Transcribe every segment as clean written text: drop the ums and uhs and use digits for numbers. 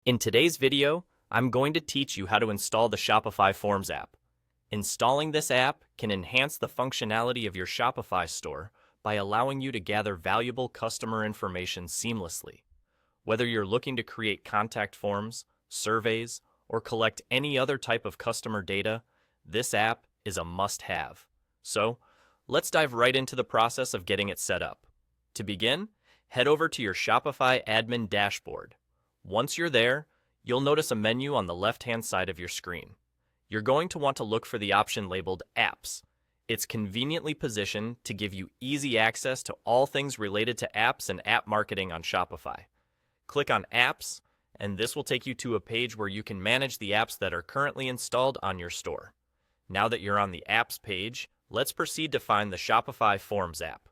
In today's video, I'm going to teach you how to install the Shopify Forms app. Installing this app can enhance the functionality of your Shopify store by allowing you to gather valuable customer information seamlessly. Whether you're looking to create contact forms, surveys, or collect any other type of customer data, this app is a must-have. So, let's dive right into the process of getting it set up. To begin, head over to your Shopify admin dashboard. Once you're there, you'll notice a menu on the left-hand side of your screen. You're going to want to look for the option labeled Apps. It's conveniently positioned to give you easy access to all things related to apps and app marketing on Shopify. Click on Apps, and this will take you to a page where you can manage the apps that are currently installed on your store. Now that you're on the Apps page, let's proceed to find the Shopify Forms app.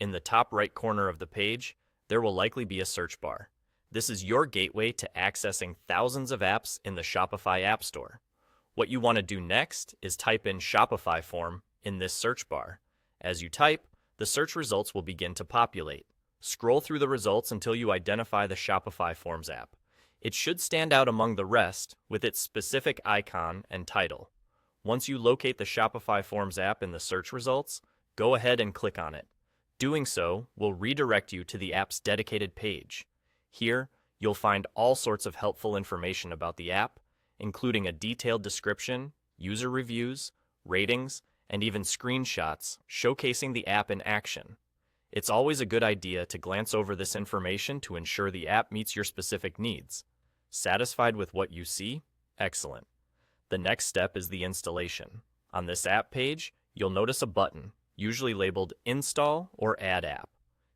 In the top right corner of the page, there will likely be a search bar. This is your gateway to accessing thousands of apps in the Shopify App Store. What you want to do next is type in Shopify Form in this search bar. As you type, the search results will begin to populate. Scroll through the results until you identify the Shopify Forms app. It should stand out among the rest with its specific icon and title. Once you locate the Shopify Forms app in the search results, go ahead and click on it. Doing so will redirect you to the app's dedicated page. Here, you'll find all sorts of helpful information about the app, including a detailed description, user reviews, ratings, and even screenshots showcasing the app in action. It's always a good idea to glance over this information to ensure the app meets your specific needs. Satisfied with what you see? Excellent. The next step is the installation. On this app page, you'll notice a button, usually labeled Install or Add App.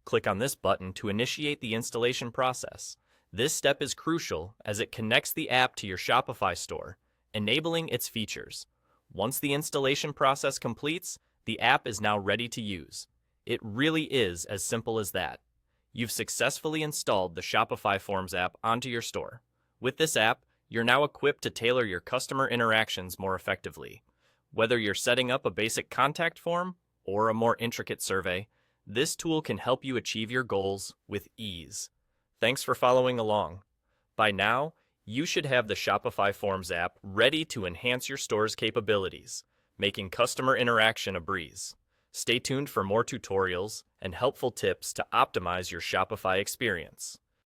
Click on this button to initiate the installation process. This step is crucial as it connects the app to your Shopify store, enabling its features. Once the installation process completes, the app is now ready to use. It really is as simple as that. You've successfully installed the Shopify Forms app onto your store. With this app, you're now equipped to tailor your customer interactions more effectively. Whether you're setting up a basic contact form or a more intricate survey, this tool can help you achieve your goals with ease. Thanks for following along. By now, you should have the Shopify Forms app ready to enhance your store's capabilities, making customer interaction a breeze. Stay tuned for more tutorials and helpful tips to optimize your Shopify experience.